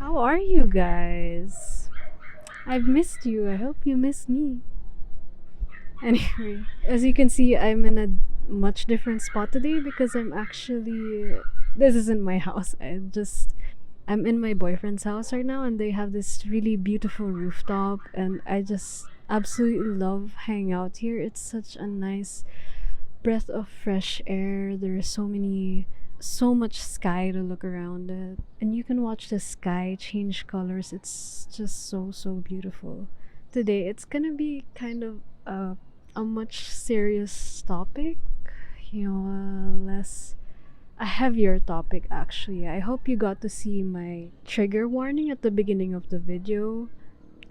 How are you guys? I've missed you. I hope you missed me. Anyway, as you can see, I'm in a much different spot today because I'm actually. This isn't my house. I'm in my boyfriend's house right now, and they have this really beautiful rooftop, and I just absolutely love hanging out here. It's such a nice breath of fresh air. There are so much sky to look around at, and you can watch the sky change colors. It's just so beautiful. Today it's gonna be kind of a much serious topic, less a heavier topic actually. I hope you got to see my trigger warning at the beginning of the video.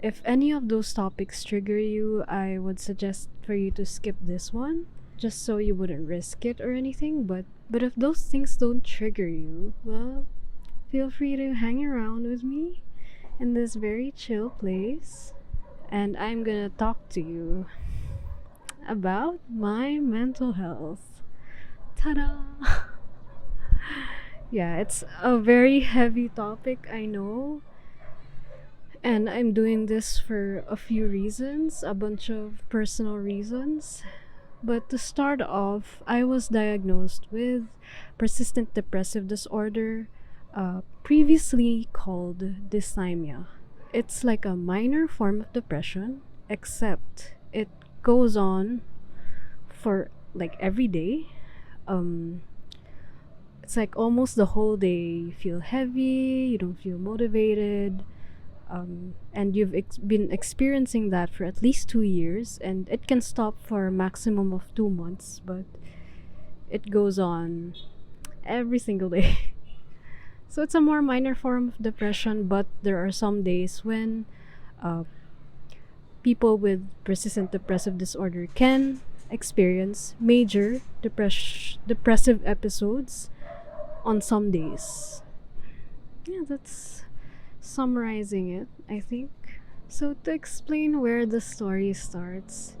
If any of those topics trigger you, I would suggest for you to skip this one just so you wouldn't risk it or anything. But if those things don't trigger you, well, feel free to hang around with me in this very chill place, and I'm gonna talk to you about my mental health. Ta-da! Yeah, it's a very heavy topic, I know, and I'm doing this for a few reasons, a bunch of personal reasons. But to start off, I was diagnosed with persistent depressive disorder, previously called dysthymia. It's like a minor form of depression, except it goes on for like every day. Um, it's like almost the whole day you feel heavy, you don't feel motivated, and you've been experiencing that for at least 2 years, and it can stop for a maximum of 2 months, but it goes on every single day. So it's a more minor form of depression, but there are some days when uh, people with persistent depressive disorder can experience major depressive episodes on some days. Yeah, that's summarizing it, I think. So, to explain where the story starts,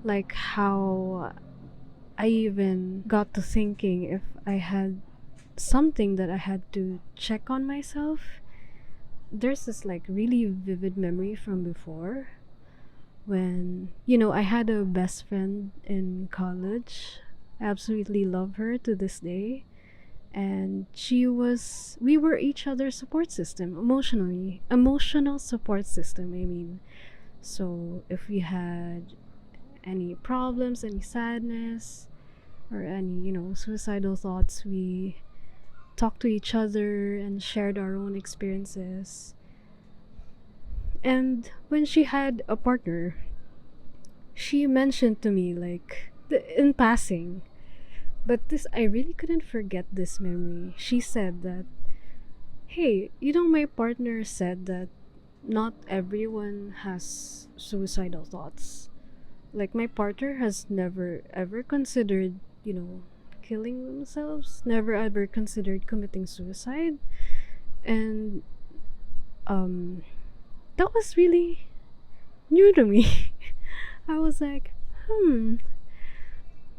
like how I even got to thinking if I had something that I had to check on myself, there's this like really vivid memory from before when, I had a best friend in college. I absolutely love her to this day, and we were each other's support system, emotional support system, I mean. So if we had any problems, any sadness, or any, suicidal thoughts, we talked to each other and shared our own experiences. And when she had a partner, she mentioned to me, like, in passing, but this, I really couldn't forget this memory. She said that, hey, my partner said that not everyone has suicidal thoughts. Like, my partner has never ever considered, killing themselves, never ever considered committing suicide. And um that was really new to me. I was like,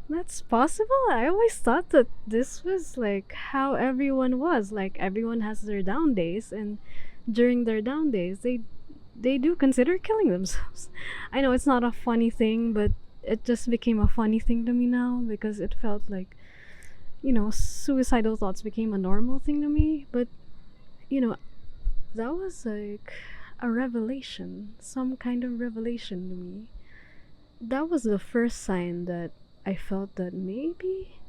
that's possible. I always thought that this was like how everyone was. Like, everyone has their down days, and during their down days, they do consider killing themselves. I know it's not a funny thing, but it just became a funny thing to me now because it felt like, suicidal thoughts became a normal thing to me. But, you know, that was like a revelation, some kind of revelation to me. That was the first sign that I felt that maybe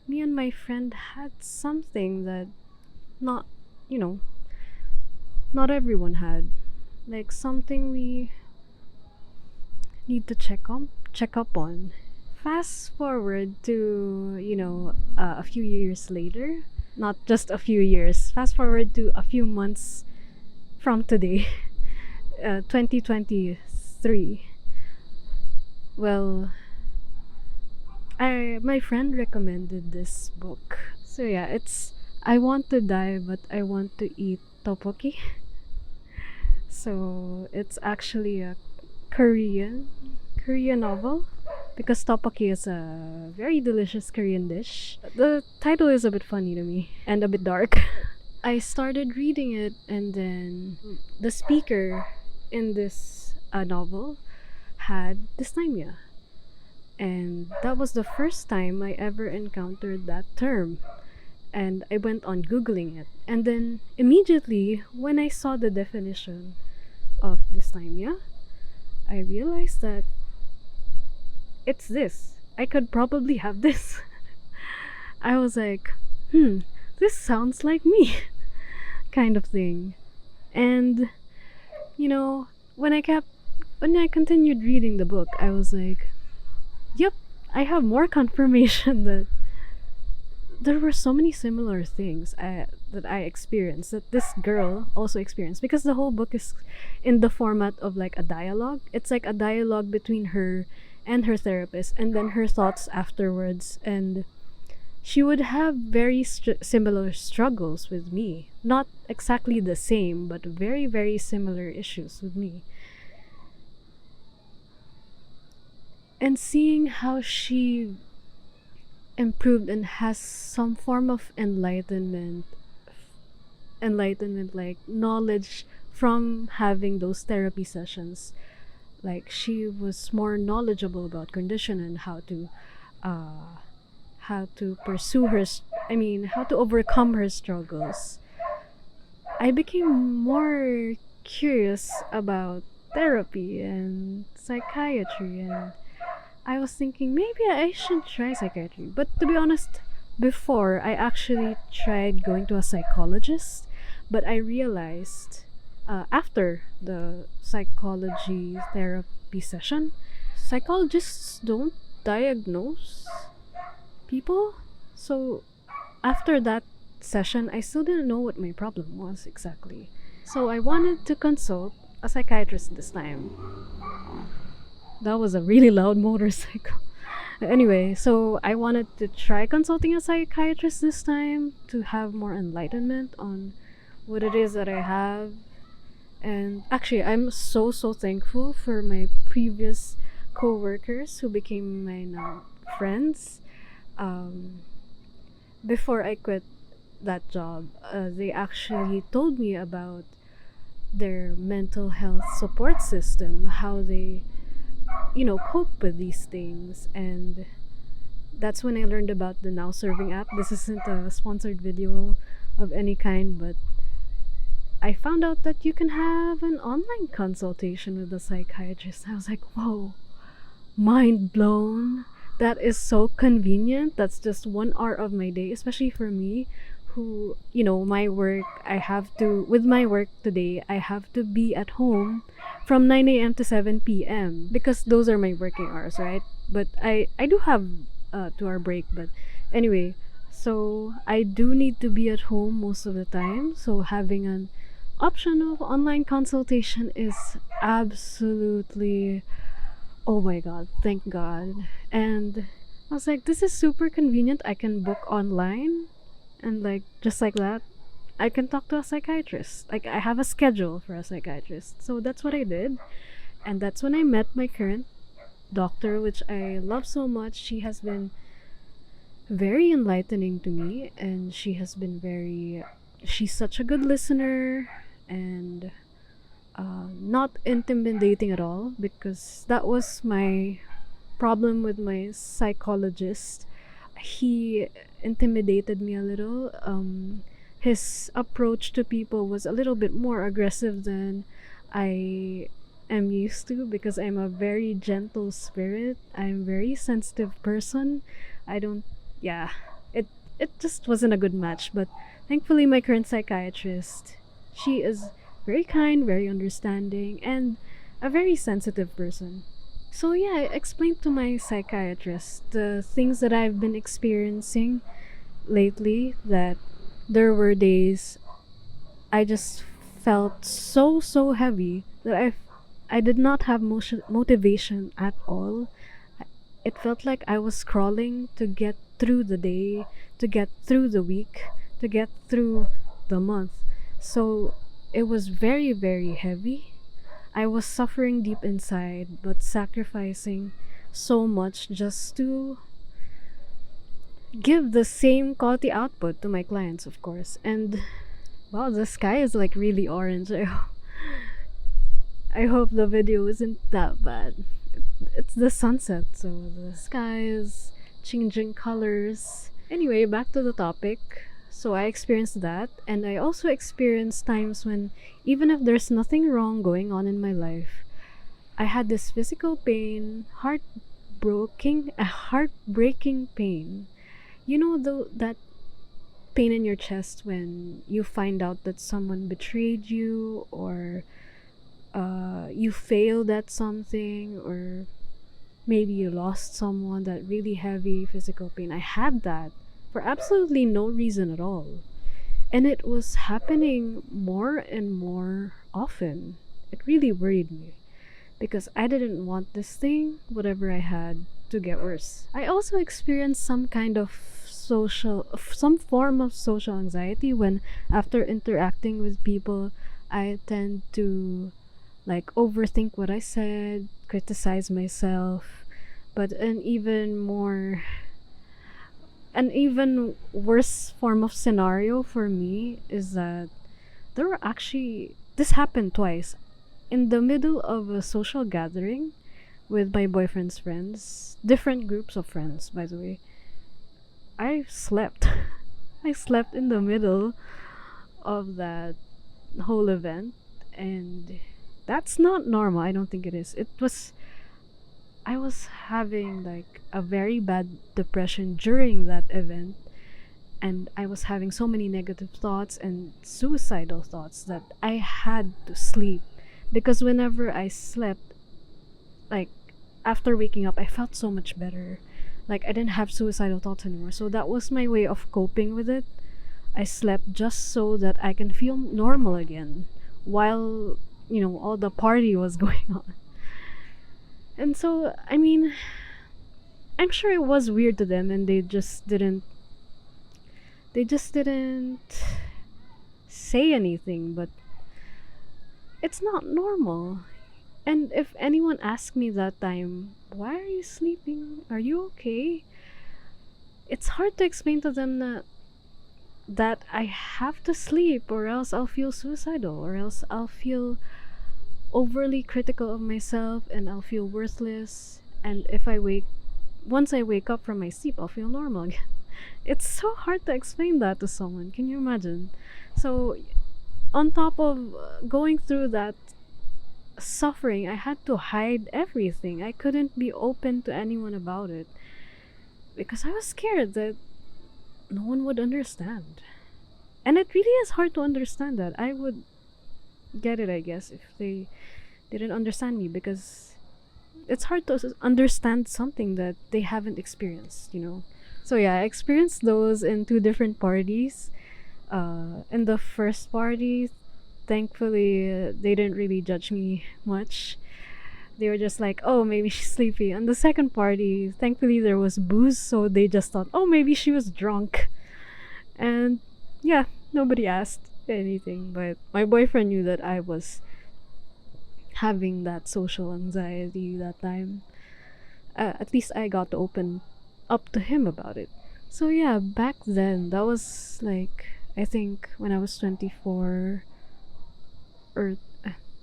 me and my friend had something that not, you know, not everyone had. Like, something we need to check up on. Fast forward to, a few years later, not just a few years, fast forward to a few months from today, 2023. Well, my friend recommended this book. So yeah, it's I Want to Die But I Want to Eat Tteokbokki. So it's actually a Korean Korean novel because tteokbokki is a very delicious Korean dish. The title is a bit funny to me and a bit dark. I started reading it, and then the speaker in this novel had dysthymia. And that was the first time I ever encountered that term. And I went on Googling it. And then immediately, when I saw the definition of dysthymia, I realized that it's this. I could probably have this. I was like, this sounds like me, kind of thing. And, you know, when I kept, when I continued reading the book, I was like, yep, I have more confirmation that there were so many similar things that I experienced, that this girl also experienced, because the whole book is in the format of like a dialogue. It's like a dialogue between her and her therapist, and then her thoughts afterwards. And she would have very similar struggles with me. Not exactly the same, but very, very similar issues with me. And seeing how she improved and has some form of enlightenment, like knowledge from having those therapy sessions. Like she was more knowledgeable about condition and uh how to pursue how to overcome her struggles. I became more curious about therapy and psychiatry, and I was thinking maybe I should try psychiatry. But to be honest, before I actually tried going to a psychologist, but I realized after the psychology therapy session, psychologists don't diagnose people. So after that session, I still didn't know what my problem was exactly. So I wanted to consult a psychiatrist this time. That was a really loud motorcycle. Anyway, so I wanted to try consulting a psychiatrist this time to have more enlightenment on what it is that I have. And actually, I'm so thankful for my previous co-workers who became my now friends. Um, Before I quit that job, they actually told me about their mental health support system, how they cope with these things. And that's when I learned about the Now Serving app. This isn't a sponsored video of any kind, but I found out that you can have an online consultation with a psychiatrist. I was like, whoa, mind blown. That is so convenient. That's just 1 hour of my day, especially for me, who, my work, with my work today, I have to be at home from 9 a.m. to 7 p.m. because those are my working hours, right? But I do have 2 hour break, but anyway, so I do need to be at home most of the time. So having an option of online consultation is absolutely, oh my god, thank god. And I was like, this is super convenient. I can book online, and like just like that, I can talk to a psychiatrist. Like I have a schedule for a psychiatrist. So that's what I did. And that's when I met my current doctor, which I love so much. She has been very enlightening to me, and she's such a good listener, and not intimidating at all, because that was my problem with my psychologist. He intimidated me a little. His approach to people was a little bit more aggressive than I am used to, because I'm a very gentle spirit. I'm a very sensitive person. I don't, yeah, it just wasn't a good match. But thankfully, my current psychiatrist, she is very kind, very understanding, and a very sensitive person. So yeah, I explained to my psychiatrist the things that I've been experiencing lately, that there were days I just felt so heavy that I did not have motivation at all. It felt like I was crawling to get through the day, to get through the week, to get through the month. So it was very, very heavy. I was suffering deep inside, but sacrificing so much just to give the same quality output to my clients, of course. And Wow, the sky is like really orange. I hope the video isn't that bad. It's the sunset, so the sky is changing colors. Anyway, back to the topic. So I experienced that, and I also experienced times when, even if there's nothing wrong going on in my life, I had this physical pain, heartbreaking pain. You know, though, that pain in your chest when you find out that someone betrayed you, or you failed at something, or maybe you lost someone. That really heavy physical pain. I had that for absolutely no reason at all. And it was happening more and more often. It really worried me because I didn't want this thing, whatever I had, to get worse. I also experienced some form of social anxiety when, after interacting with people, I tend to like overthink what I said, criticize myself. But an even worse form of scenario for me is that there were actually this happened twice in the middle of a social gathering with my boyfriend's friends, different groups of friends, by the way. I slept. I slept in the middle of that whole event, and that's not normal. I don't think it is. I was having like a very bad depression during that event, and I was having so many negative thoughts and suicidal thoughts that I had to sleep, because whenever I slept, like after waking up, I felt so much better. Like I didn't have suicidal thoughts anymore. So that was my way of coping with it. I slept just so that I can feel normal again while, all the party was going on. And so, I mean, I'm sure it was weird to them, and they just didn't say anything, but it's not normal. And if anyone asked me that time, "Why are you sleeping? Are you okay?" It's hard to explain to them that I have to sleep, or else I'll feel suicidal, or else I'll feel overly critical of myself, and I'll feel worthless. And once I wake up from my sleep, I'll feel normal again. It's so hard to explain that to someone. Can you imagine? So, on top of going through that suffering, I had to hide everything. I couldn't be open to anyone about it because I was scared that no one would understand. And it really is hard to understand that. I would get it, I guess, if they didn't understand me, because it's hard to understand something that they haven't experienced. So yeah, I experienced those in two different parties. In the first party, thankfully, they didn't really judge me much. They were just like, "Oh, maybe she's sleepy." On the second party, thankfully, there was booze, so they just thought, "Oh, maybe she was drunk." And yeah, nobody asked anything, but my boyfriend knew that I was having that social anxiety that time. At least I got to open up to him about it. So yeah, back then, that was like, I think when I was 24 or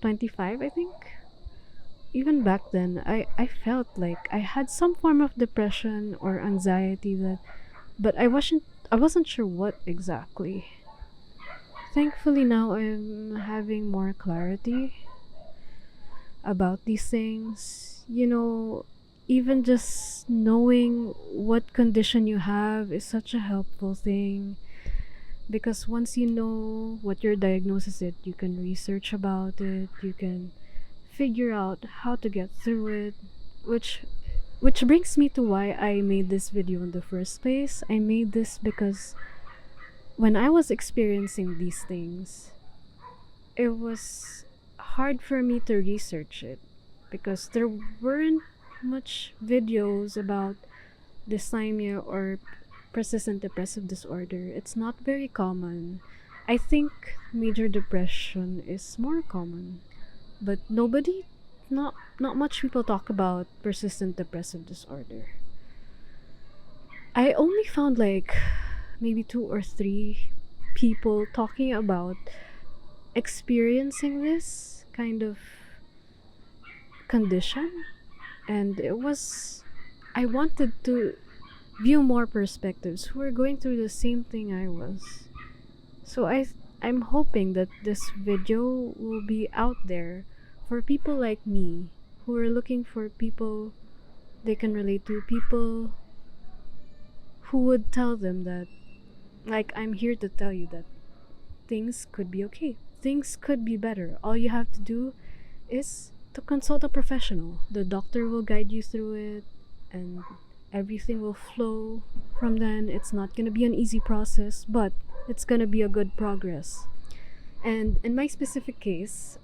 25, I think. Even back then, I felt like I had some form of depression or anxiety, but I wasn't sure what exactly. Thankfully now I'm having more clarity about these things. Even just knowing what condition you have is such a helpful thing, because once you know what your diagnosis is, you can research about it, you can figure out how to get through it, which brings me to why I made this video in the first place. I made this because when I was experiencing these things, it was hard for me to research it because there weren't much videos about dysthymia or persistent depressive disorder. It's not very common. I think major depression is more common, but not much people talk about persistent depressive disorder. I only found like maybe two or three people talking about experiencing this kind of condition, and it was, I wanted to view more perspectives who are going through the same thing I was. So I'm hoping that this video will be out there for people like me who are looking for people they can relate to, people who would tell them that, like, I'm here to tell you that things could be okay. Things could be better. All you have to do is to consult a professional. The doctor will guide you through it, and everything will flow from then. It's not going to be an easy process, but it's going to be a good progress. And in my specific case,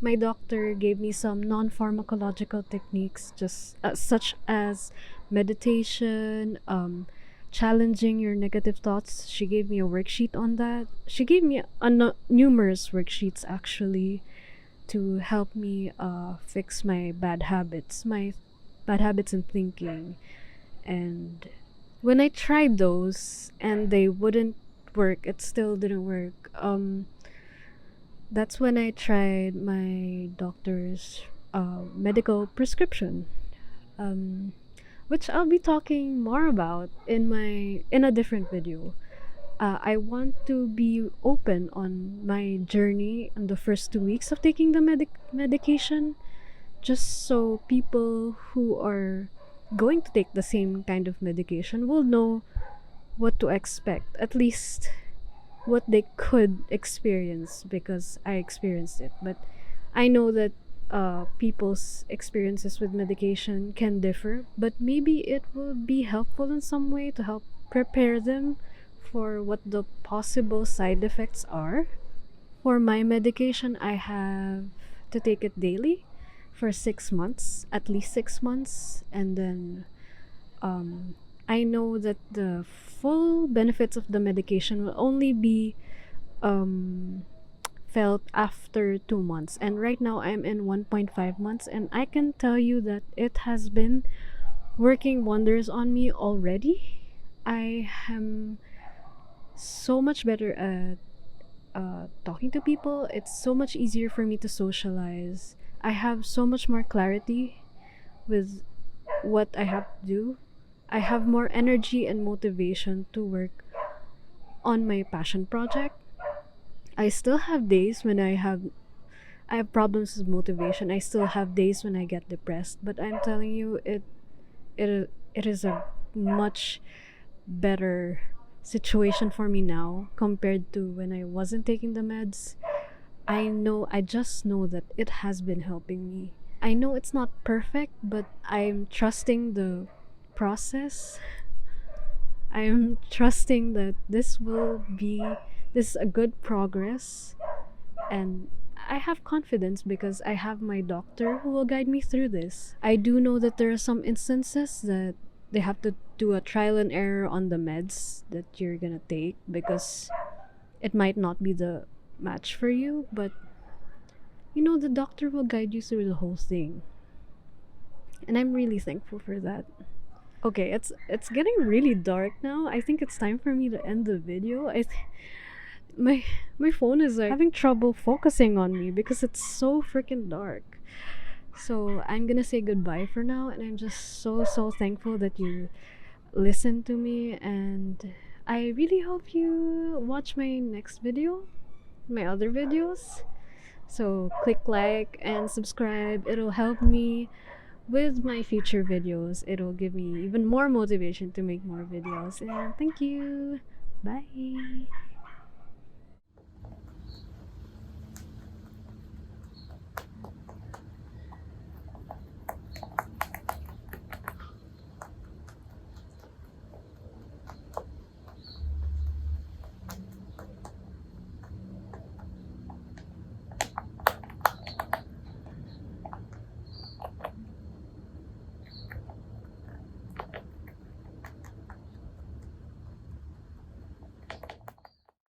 my doctor gave me some non-pharmacological techniques, just such as meditation, challenging your negative thoughts. She gave me a worksheet on that. She gave me numerous worksheets actually to help me fix my bad habits in thinking. And when I tried those and they wouldn't work, it still didn't work. That's when I tried my doctor's medical prescription, um, which I'll be talking more about in a different video. I want to be open on my journey in the first 2 weeks of taking the medication, just so people who are going to take the same kind of medication will know what to expect, at least what they could experience, because I experienced it. But I know that people's experiences with medication can differ, but maybe it will be helpful in some way to help prepare them for what the possible side effects are. For my medication, I have to take it daily for 6 months, at least 6 months, and then um, I know that the full benefits of the medication will only be um, felt after 2 months. And right now I'm in 1.5 months, and I can tell you that it has been working wonders on me already. I am so much better at talking to people. It's so much easier for me to socialize. I have so much more clarity with what I have to do. I have more energy and motivation to work on my passion project. I still have days when I have problems with motivation. I still have days when I get depressed, but I'm telling you, it is a much better situation for me now compared to when I wasn't taking the meds. I just know that it has been helping me. I know it's not perfect, but I'm trusting the process. I'm trusting that this is a good progress, and I have confidence because I have my doctor who will guide me through this. I do know that there are some instances that they have to do a trial and error on the meds that you're gonna take because it might not be the match for you, but the doctor will guide you through the whole thing. And I'm really thankful for that. Okay, it's getting really dark now. I think it's time for me to end the video. My my phone is like having trouble focusing on me because it's so freaking dark. So I'm gonna say goodbye for now, and I'm just so thankful that you listened to me, and I really hope you watch my next video, my other videos. So click like and subscribe. It'll help me with my future videos. It'll give me even more motivation to make more videos. And thank you. Bye.